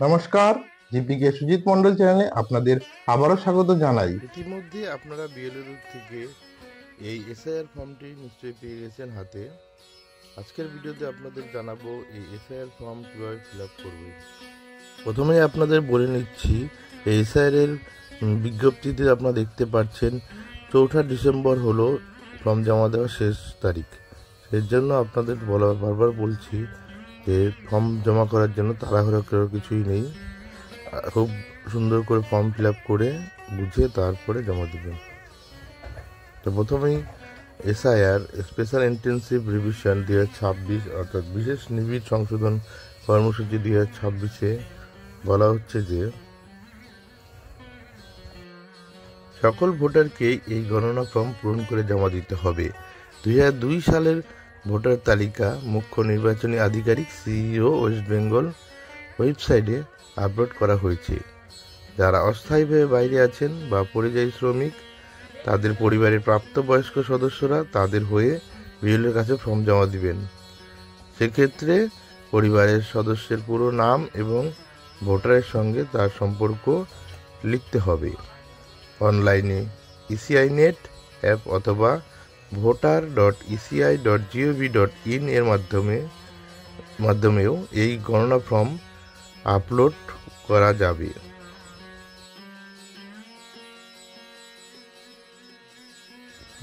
নমস্কার, জিপিকে সুজিত মন্ডল চ্যানেলে আপনাদের আবারও স্বাগত জানাই। ইতিমধ্যে আপনারা বিএলওর থেকে এই এসআইআর ফর্মটি নিশ্চয়ই পেয়ে গেছেন হাতে। আজকের ভিডিওতে আপনাদের জানাবো এই এসআইআর ফর্ম কীভাবে ফিল আপ করবেন। প্রথমেই আপনাদের বলে নিচ্ছি, এই এসআইআর এর বিজ্ঞপ্তিতে আপনারা দেখতে পাচ্ছেন 4 ডিসেম্বর হলো ফর্ম জমা দেওয়ার শেষ তারিখ। এর জন্য আপনাদের বারবার বলছি যে ফর্ম জমা করার জন্য তাড়াহুড়ো করার কিছুই নেই। খুব সুন্দর করে ফর্ম ফিল আপ করে বুঝে তারপরে জমা দেবেন। তো প্রথমেই এসআইআর স্পেশাল ইন্টেন্সিভ রিভিশন 2026 অর্থাৎ বিশেষ নিবিড় সংশোধন কর্মসূচি 2026-এ বলা হচ্ছে যে সকল ভোটারকে এই গণনা ফর্ম পূরণ করে জমা দিতে হবে। 2002 সালের ভোটার তালিকা মুখ্য নির্বাচনী আধিকারিক সিইও ওয়েস্ট বেঙ্গল ওয়েবসাইটে আপলোড করা হয়েছে। যারা অস্থায়ীভাবে বাইরে আছেন বা পরিযায়ী শ্রমিক, তাদের পরিবারের প্রাপ্তবয়স্ক সদস্যরা তাদের হয়ে বিএলওর কাছে ফর্ম জমা দিবেন। সেক্ষেত্রে পরিবারের সদস্যের পুরো নাম এবং ভোটারের সঙ্গে তার সম্পর্ক লিখতে হবে। অনলাইনে ইসিআই নেট অ্যাপ অথবা voter.eci.gov.in এর মাধ্যমেও এই গণনা ফর্ম আপলোড করা যাবে।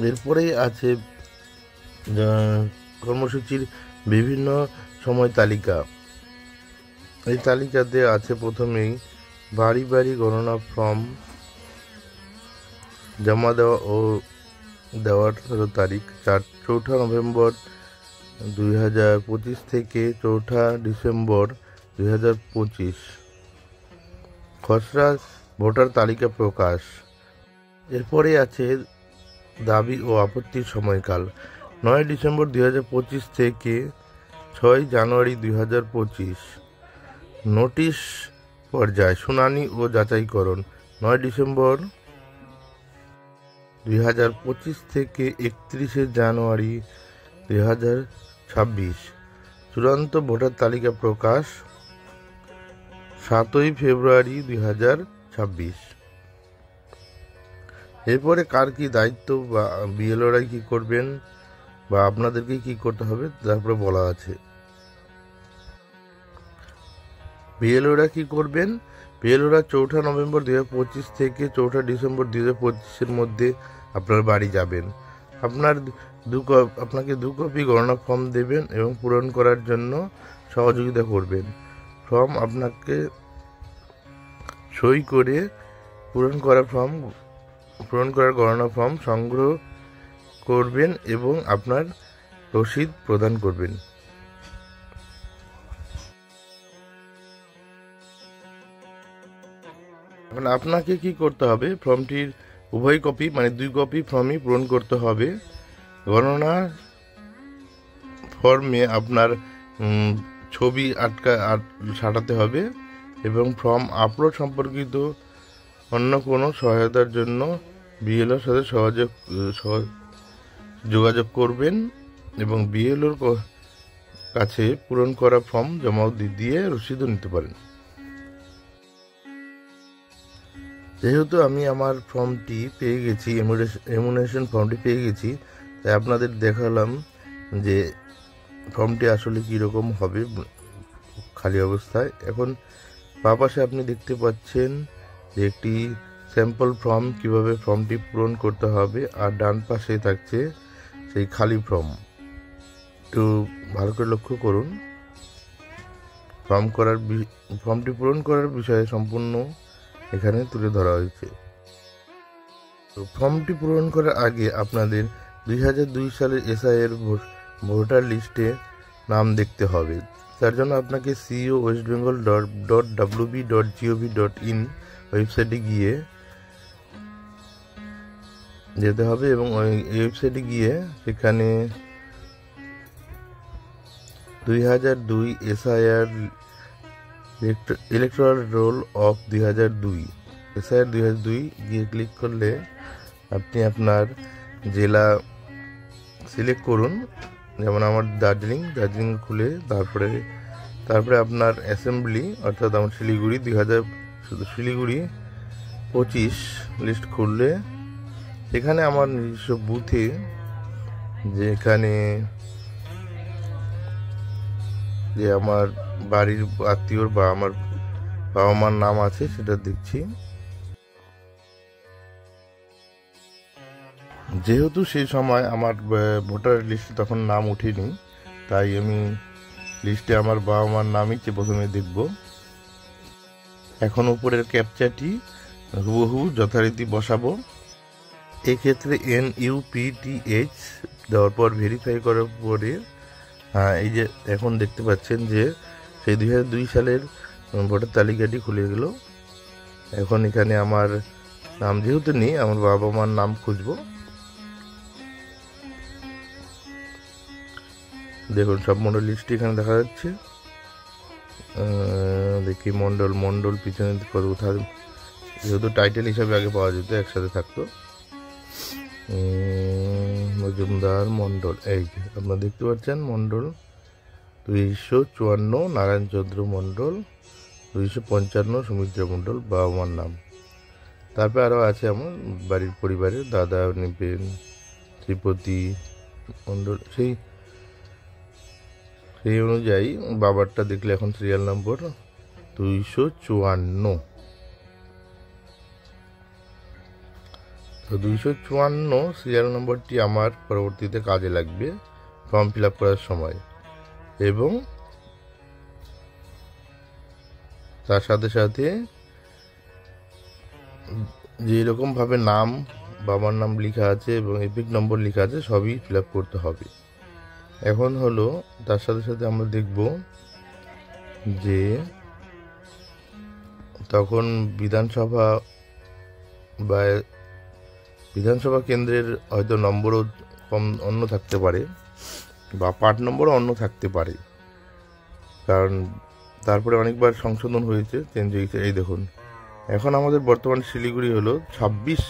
এরপরেই আছে কর্মসূচির বিভিন্ন সময় তালিকা। এই তালিকাতে আছে প্রথমেই বাড়ি বাড়ি গণনা ফর্ম জমা দেওয়ার তারিখ 4 নভেম্বর 2025 থেকে 4 ডিসেম্বর 2025। খসড়া ভোটার তালিকা প্রকাশ। এরপরে আছে দাবি ও আপত্তির সময়কাল 9 ডিসেম্বর 2025 থেকে 6 জানুয়ারি 2025। নোটিশ পর্যায় শুনানি ও যাচাইকরণ 9 ডিসেম্বর 2025 থেকে 31 জানুয়ারি 2026। চূড়ান্ত ভোটার তালিকা প্রকাশ 7 ফেব্রুয়ারি 2026। এরপরে কার কি দায়িত্ব বা বিএলওরাই কি করবেন বা আপনাদেরকে কি করতে হবে তারপরে বলা আছে। বিএলওরা কি করবেন? বিএলওরা 4 নভেম্বর 2025 থেকে 4 ডিসেম্বর 2025-এর মধ্যে আপনার বাড়ি যাবেন। আপনাকে 2 কপি গণনা ফর্ম দেবেন এবং পূরণ করার জন্য সহযোগিতা করবেন। ফর্ম আপনাকে সই করে পূরণ করার গণনা ফর্ম সংগ্রহ করবেন এবং আপনার রসিদ প্রদান করবেন। আপনাকে কি করতে হবে? ফর্মটির উভয় কপি মানে 2 কপি ফর্মই পূরণ করতে হবে। গণনা ফর্মে আপনার ছবি সাঁটাতে হবে এবং ফর্ম আপলোড সম্পর্কিত অন্য কোনো সহায়তার জন্য বিএলওর সাথে যোগাযোগ করবেন এবং বিএলওর কাছে পূরণ করা ফর্ম জমা দিয়ে রসিদও নিতে পারেন। যেহেতু আমি আমার ফর্মটি পেয়ে গেছি, এমুনেশন ফর্মটি পেয়ে গেছি, তাই আপনাদের দেখালাম যে ফর্মটি আসলে কীরকম হবে খালি অবস্থায়। এখন বাঁ পাশে আপনি দেখতে পাচ্ছেন যে একটি স্যাম্পল ফর্ম, কিভাবে ফর্মটি পূরণ করতে হবে, আর ডান পাশে থাকছে সেই খালি ফর্ম। একটু ভালো করে লক্ষ্য করুন। ফর্মটি পূরণ করার বিষয়ে সম্পূর্ণ এখানে তুলে ধরা হয়েছে। তো ফর্মটি পূরণ করার আগে আপনাদের 2002 সালের এসআইআর ভোটার লিস্টে নাম দেখতে হবে। তার জন্য আপনাকে co.westbengal.wb.gov.in ওয়েবসাইটে যেতে হবে এবং ওই ওয়েবসাইটে গিয়ে সেখানে 2002 SIR electoral roll of 2002 SIR 2002 গিয়ে ক্লিক করলে আপনি আপনার জেলা সিলেক্ট করুন। যেমন আমার দার্জিলিং খুলে তারপরে তারপরে আপনার অ্যাসেম্বলি অর্থাৎ আমার শিলিগুড়ি 2000 শুধু শিলিগুড়ি 25 লিস্ট খুললে এখানে আমার নিজস্ব বুথে যেখানে যে আমার বাড়ির আত্মীয় বা আমার বাবা মার নাম আছে সেটা দেখছি। যেহেতু সেই সময় আমার ভোটার লিস্টে তখন নাম উঠেনি, তাই আমি লিস্টে আমার বাবা মার নামই প্রথমে দেখব। এখন উপরের ক্যাপচাটি হুবহু যথারীতি বসাবো। এক্ষেত্রে NUPTH দেওয়ার পর ভেরিফাই করার পরে এই যে এখন দেখতে পাচ্ছেন যে সেই 2002 সালের ভোটার তালিকাটি খুলে গেল। এখন এখানে আমার নাম যেহেতু নেই, আমার বাবা মার নাম খুঁজবো। দেখুন সব মন্ডল লিস্ট এখানে দেখা যাচ্ছে। দেখি মন্ডল পিছনে কোথায়, যেহেতু টাইটেল হিসাবে আগে পাওয়া যেত একসাথে থাকতো। মজুমদার মন্ডল, এই যে আপনারা দেখতে পাচ্ছেন মন্ডল 254 নারায়ণচন্দ্র মন্ডল, 255 সুমিত্রা মন্ডল বাবা মার নাম। তারপরে আরও আছে আমার বাড়ির পরিবারের দাদা নিপেন শ্রীপতি মন্ডল, সেই অনুযায়ী বাবারটা দেখলে এখন সিরিয়াল নম্বর 254। তো 254 সিরিয়াল নম্বরটি আমার পরবর্তীতে কাজে লাগবে ফর্ম ফিল আপ করার সময়। এবং তার সাথে সাথে যেরকমভাবে নাম বাবার নাম লেখা আছে এবং এপিক নম্বর লেখা আছে সবই ফিল আপ করতে হবে। এখন হলো তার সাথে সাথে আমরা দেখব যে তখন বিধানসভা কেন্দ্রের হয়তো নম্বরও কম অন্য থাকতে পারে বা পার্ট নম্বরও অন্য থাকতে পারে, কারণ তারপরে অনেকবার সংশোধন হয়েছে, চেঞ্জ হয়েছে। এই দেখুন এখন আমাদের বর্তমান শিলিগুড়ি হলো 26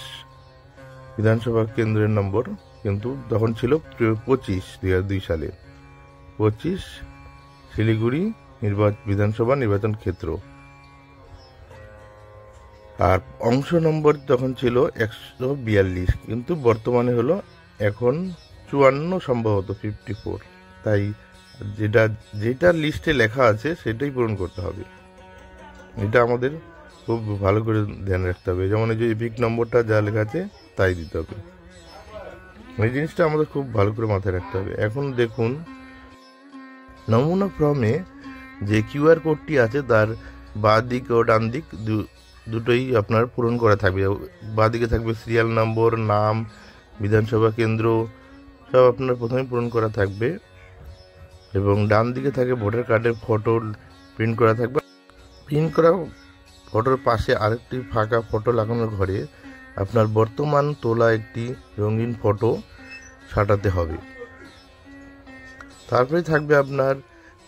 বিধানসভা কেন্দ্রের নম্বর, কিন্তু তখন ছিল 25 2002 সালে 25 শিলিগুড়ি বিধানসভা নির্বাচন ক্ষেত্র। আর অংশ নম্বর তখন ছিল 142, কিন্তু বর্তমানে হলো এখন 54 সম্ভবত 54। তাই যেটা লিস্টে লেখা আছে সেটাই পূরণ করতে হবে। এটা আমাদের খুব ভালো করে ধ্যান রাখতে হবে। যেমন এই যে এপিক নম্বরটা যা লেখা আছে তাই দিতে হবে। এই জিনিসটা আমাদের খুব ভালো করে মাথায় রাখতে হবে। এখন দেখুন নমুনা ফর্মে যে QR কোডটি আছে তার বাঁ দিক ও ডান দিক দুটোই আপনার পূরণ করা থাকবে। বাঁ দিকে থাকবে সিরিয়াল নম্বর, নাম, বিধানসভা কেন্দ্র, সব আপনার প্রথমে পূরণ করা থাকবে। এবং ডান দিকে থাকে ভোটার কার্ডের ফটো প্রিন্ট করা থাকবে। প্রিন্ট করা ফটোর পাশে আরেকটি ফাঁকা ফটো লাগানোর ঘরে আপনার বর্তমান তোলা একটি রঙিন ফটো সাঁটাতে হবে। তারপরে থাকবে আপনার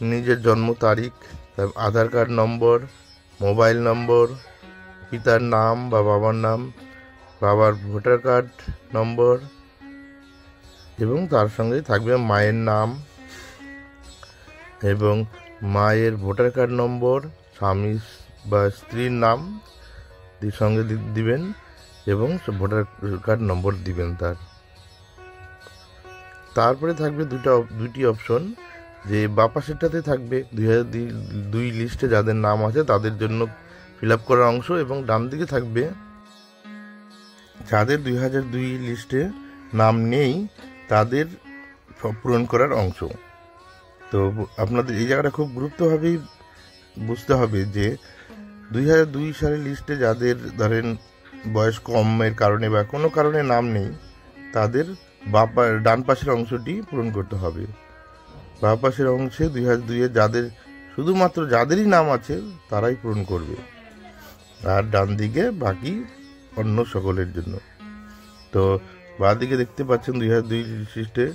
নিজের জন্ম তারিখ, আধার কার্ড নম্বর, মোবাইল নম্বর, পিতার নাম বা বাবার নাম, বাবার ভোটার কার্ড নম্বর, এবং তার সঙ্গে থাকবে মায়ের নাম এবং মায়ের ভোটার কার্ড নম্বর, স্বামী বা স্ত্রীর নাম সঙ্গে দিবেন এবং ভোটার কার্ড নম্বর দিবেন তার। তারপরে থাকবে দুটি অপশন, যে বাঁ পাশেরটাতে থাকবে 2002 লিস্টে যাদের নাম আছে তাদের জন্য ফিল আপ করার অংশ, এবং ডান দিকে থাকবে যাদের 2002 লিস্টে নাম নেই তাদের পূরণ করার অংশ। তো আপনাদের এই জায়গাটা খুব গুরুত্বভাবেই বুঝতে হবে যে 2002 সালের লিস্টে যাদের ধরেন বয়স কমের কারণে বা কোনো কারণে নাম নেই তাদের ডান পাশের অংশটি পূরণ করতে হবে। বাঁ পাশের অংশে 2002 যাদের শুধুমাত্র যাদেরই নাম আছে তারাই পূরণ করবে, আর ডান দিকে বাকি অন্য সকলের জন্য। তো বাঁ দিকে দেখতে পাচ্ছেন 2002 লিস্টে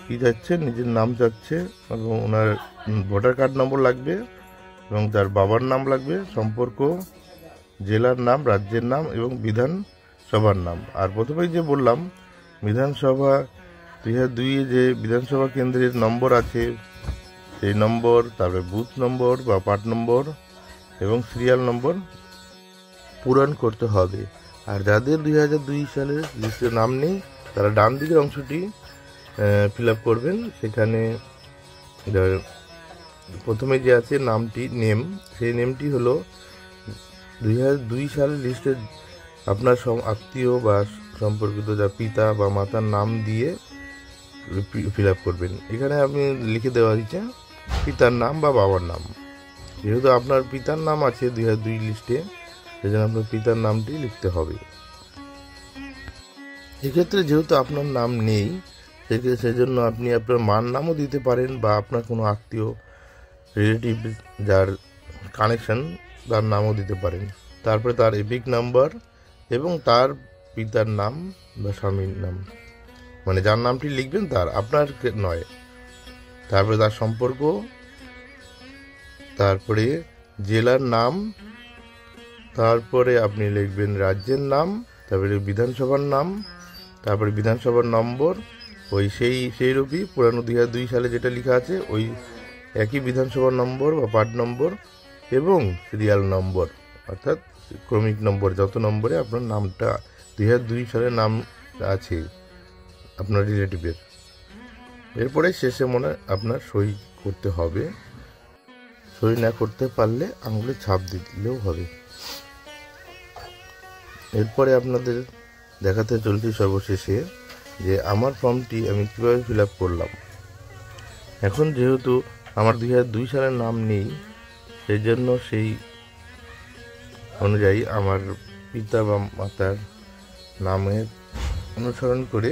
কি যাচ্ছে, নিজের নাম যাচ্ছে এবং ওনার ভোটার কার্ড নম্বর লাগবে এবং তার বাবার নাম লাগবে, সম্পর্ক, জেলার নাম, রাজ্যের নাম এবং বিধানসভার নাম। আর প্রথমেই যে বললাম বিধানসভা 2002 যে বিধানসভা কেন্দ্রের নম্বর আছে সেই নম্বর, তারপরে বুথ নম্বর বা পার্ট নম্বর এবং সিরিয়াল নম্বর পূরণ করতে হবে। আর যাদের 2002 সালের লিস্টে নাম নেই তারা ডান দিকের অংশটি ফিল আপ করবেন। সেখানে প্রথমে যে আছে নামটি নেম, সেই নেমটি হলো 2002 সালের লিস্টে আপনার আত্মীয় বা সম্পর্কিত যা পিতা বা মাতার নাম দিয়ে ফিল আপ করবেন। এখানে আপনি লিখে দেওয়া হয়েছে পিতার নাম বা বাবার নাম। যেহেতু আপনার পিতার নাম আছে 2002 লিস্টে, সেজন্য আপনার পিতার নামটি লিখতে হবে। এক্ষেত্রে যেহেতু আপনার নাম নেই, সেজন্য আপনি আপনার মার নামও দিতে পারেন বা আপনার কোনো আত্মীয় রিলেটিভ যার কানেকশন তার নামও দিতে পারেন। তারপরে তার এপিক নাম্বার এবং তার পিতার নাম বা স্বামীর নাম, মানে যার নামটি লিখবেন তার, আপনার নয়। তারপরে তার সম্পর্ক, তারপরে জেলার নাম, তারপরে আপনি লিখবেন রাজ্যের নাম, তারপরে বিধানসভার নাম, তারপরে বিধানসভার নম্বর, ওই সেই রূপই পুরানো 2002 সালে যেটা লেখা আছে ওই একই বিধানসভার নম্বর বা পার্ট নম্বর এবং সিরিয়াল নম্বর, অর্থাৎ ক্রমিক নম্বর, যত নম্বরে আপনার নামটা 2002 সালের নাম আছে আপনার রিলেটিভের। এরপরে শেষে আপনার সই করতে হবে। সই না করতে পারলে আঙুলে ছাপ দিলেও হবে। এরপরে আপনাদের দেখাতে চলছি সর্বশেষে যে আমার ফর্মটি আমি কীভাবে ফিল আপ করলাম। এখন যেহেতু আমার 2002 সালের নাম নেই, সেই জন্য সেই অনুযায়ী আমার পিতা বা মাতার নামের অনুসরণ করে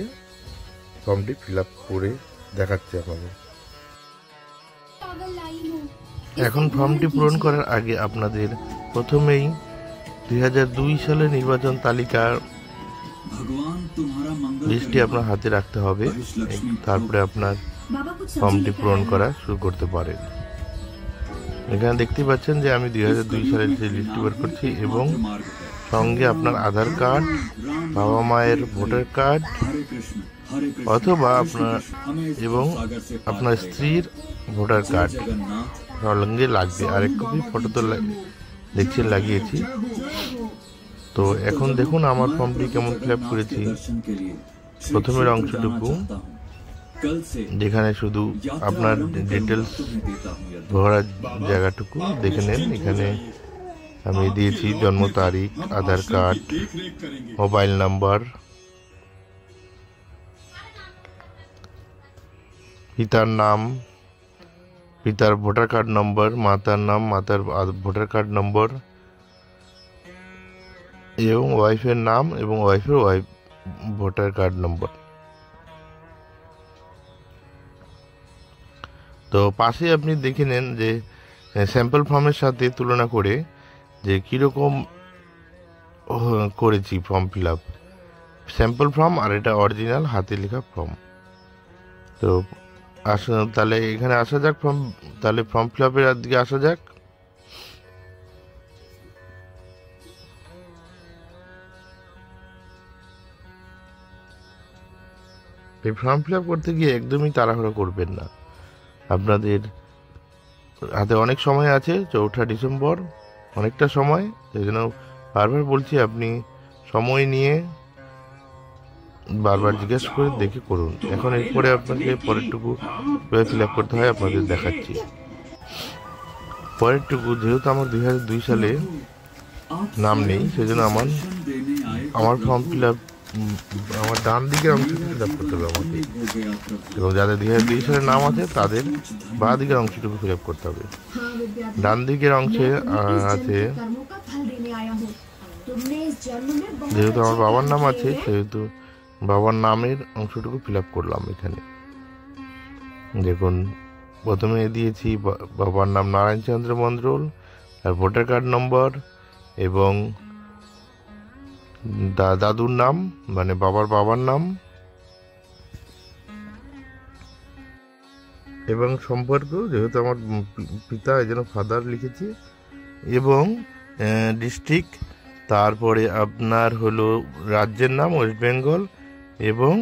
ফর্মটি ফিল আপ করে দেখাচ্ছে আপনাদের। এখন ফর্মটি পূরণ করার আগে আপনাদের প্রথমেই 2002 সালের নির্বাচন তালিকার লিস্টটি আপনার হাতে রাখতে হবে। তারপরে আপনার ফর্মটি পূরণ করা শুরু করতে পারেন। এখানে দেখতে পাচ্ছেন যে আমি 2002 সালের যে লিস্টটি বের করছি এবং সঙ্গে আপনার আধার কার্ড, বাবা মায়ের ভোটার কার্ড অথবা আপনার স্ত্রীর ভোটার কার্ড সঙ্গে লাগবে। আরেক কপি ফটো তো দেখছেন লাগিয়েছি। তো এখন দেখুন আমার ফর্মটি কেমন ফিল আপ করেছি। প্রথমের অংশটুকু যেখানে শুধু আপনার ডিটেলস ভরার জায়গাটুকু দেখে নেন। এখানে আমি দিয়েছি জন্ম তারিখ, আধার কার্ড, মোবাইল নাম্বার, পিতার নাম, পিতার ভোটার কার্ড নম্বর, মাতার নাম, মাতার ভোটার কার্ড নম্বর এবং ওয়াইফের নাম এবং ওয়াইফের ভোটার কার্ড নম্বর। তো পাশে আপনি দেখে নেন যে স্যাম্পল ফর্মের সাথে তুলনা করে যে কীরকম করেছি form fill up. Sample form আর এটা অরিজিনাল হাতে লেখা ফর্ম। তো তাহলে এখানে আসা যাক তাহলে ফর্ম ফিল আপের দিকে আসা যাক। এই ফর্ম ফিল আপ করতে গিয়ে একদমই তাড়াহুড়ো করবেন না। আপনাদের হাতে অনেক সময় আছে, 4 ডিসেম্বর, অনেকটা সময়। সেই জন্য বারবার বলছি আপনি সময় নিয়ে বারবার জিজ্ঞাসা করে দেখে করুন। এখন এরপরে আপনাকে পরেরটুকু ফিল আপ করতে হয় আপনাদের দেখাচ্ছি। পরেরটুকু যেহেতু আমার 2002 সালে নাম নেই, সেজন্য আমার ফর্ম ফিল আপ আমার ডান দিকের অংশটি ফিল আপ করতে হবে আমাকে, এবং যাদের 2002 সালের নাম আছে তাদের বাঁ দিকের অংশটুকু ফিল আপ করতে হবে। ডান দিকের অংশে আছে, যেহেতু আমার বাবার নাম আছে সেহেতু বাবার নামের অংশটুকু ফিল আপ করলাম। এখানে দেখুন প্রথমে দিয়েছি বাবার নাম নারায়ণচন্দ্র মন্ডল, আর ভোটার কার্ড নম্বর এবং দাদুর নাম মানে বাবার নাম এবং সম্পর্ক, যেহেতু আমার পিতা এই জন্য ফাদার লিখেছি, এবং ডিস্ট্রিক্ট, তারপরে আপনার হলো রাজ্যের নাম ওয়েস্ট বেঙ্গল এবং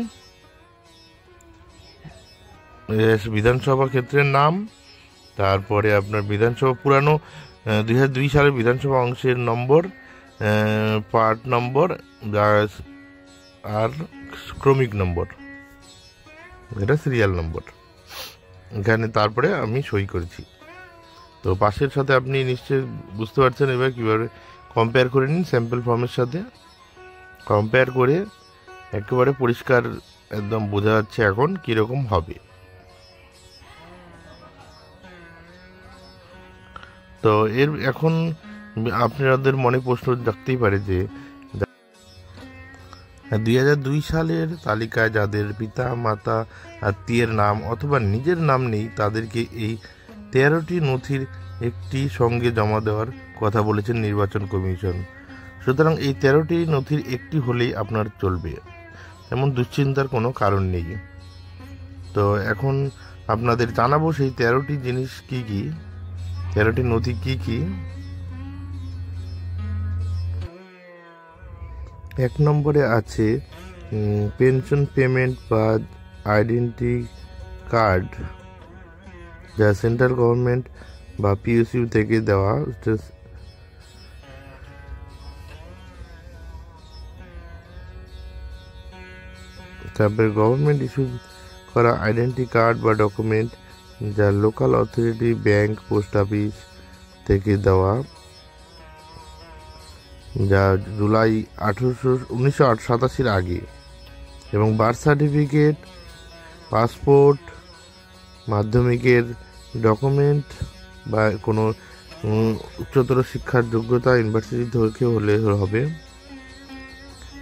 বিধানসভা ক্ষেত্রের নাম তারপরে আপনার বিধানসভা পুরানো 2002 সালের বিধানসভা অংশের নম্বর, পার্ট নম্বর আর ক্রমিক নম্বর, এটা সিরিয়াল নম্বর এখানে। তারপরে আমি সই করেছি। তো পাশের সাথে আপনি নিশ্চয়ই বুঝতে পারছেন। এবার কীভাবে কম্পেয়ার করে নিন স্যাম্পল ফর্মের সাথে। কম্পেয়ার করে একেবারে পরিষ্কার একদম বোঝা যাচ্ছে এখন কীরকম হবে। তো এখন আপনাদের মনে প্রশ্ন জাগতেই পারে যে 2002 সালের তালিকায় যাদের পিতা মাতা আত্মীয়ের নাম অথবা নিজের নাম নেই তাদেরকে এই 13টি নথির একটি সঙ্গে জমা দেওয়ার কথা বলেছেন নির্বাচন কমিশন। সুতরাং এই 13টি নথির একটি হলেই আপনার চলবে, এমন দুশ্চিন্তার কোনো কারণ নেই। তো এখন আপনাদের জানাবো সেই 13টি জিনিস কি কি, 13টি নথি কি কি। 1 নম্বরে আছে পেনশন পেমেন্ট বা আইডেন্টি কার্ড, যা সেন্ট্রাল গভর্নমেন্ট বা পিএসইউ থেকে দেওয়া। তারপরে গভর্নমেন্ট ইস্যু করা আইডেন্টি কার্ড বা ডকুমেন্ট, যা local authority, bank, post office থেকে দেওয়া, যা জুলাই 1987 আগে। এবং বার্থ সার্টিফিকেট, পাসপোর্ট, মাধ্যমিকের ডকুমেন্ট বা কোনো উচ্চতর শিক্ষার যোগ্যতা ইউনিভার্সিটি থেকে হলে হবে।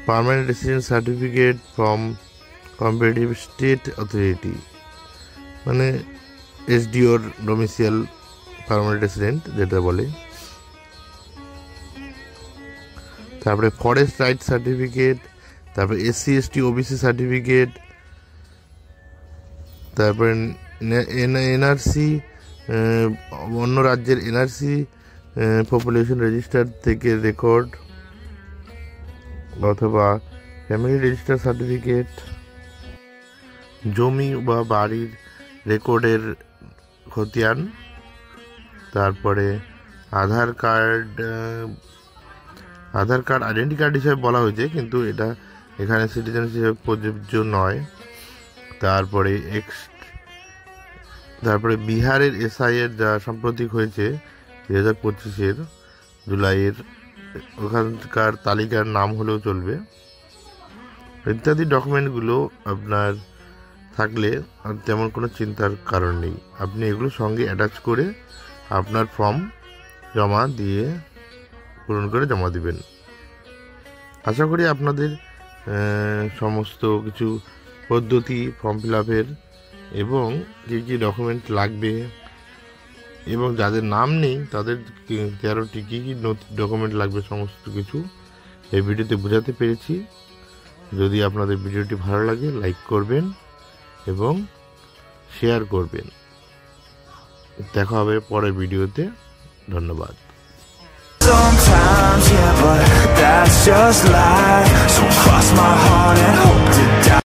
Permanent residence certificate from comparative state authority, মানে এসডিওর ডোমিসাইল পার্মানেন্ট রেসিডেন্ট যেটা বলে। তারপরে ফরেস্ট রাইট সার্টিফিকেট, তারপরে এসসি এসটি ওবিসি সার্টিফিকেট, তারপরে এনআরসি, অন্য রাজ্যের এনআরসি পপুলেশন রেজিস্টার থেকে রেকর্ড অথবা ফ্যামিলি রেজিস্টার সার্টিফিকেট, জমি বা বাড়ির রেকর্ডের খতিয়ান। তারপরে আধার কার্ড আইডেন্টি কার্ড হিসেবে বলা হয়েছে, কিন্তু এটা এখানে সিটিজেন হিসেবে প্রযোজ্য নয়। তারপরে বিহারের এসআইয়ের যা সাম্প্রতিক হয়েছে 2025 জুলাইয়ের, ওখানকার তালিকার নাম হলেও চলবে। ইত্যাদি ডকুমেন্টগুলো আপনার থাকলে তেমন কোনো চিন্তার কারণ নেই। আপনি এগুলো সঙ্গে অ্যাটাচ করে আপনার ফর্ম পূরণ করে জমা দিবেন। আশা করি আপনাদের সমস্ত কিছু পদ্ধতি, ফর্ম ফিল আপের এবং কী কী ডকুমেন্ট লাগবে এবং যাদের নাম নেই তাদের 13টি কী কী ডকুমেন্ট লাগবে সমস্ত কিছু এই ভিডিওতে বোঝাতে পেরেছি। যদি আপনাদের ভিডিওটি ভালো লাগে লাইক করবেন এবং শেয়ার করবেন। দেখা হবে পরের ভিডিওতে। ধন্যবাদ। Sometimes, yeah, but that's just life. So cross my heart and hope to die.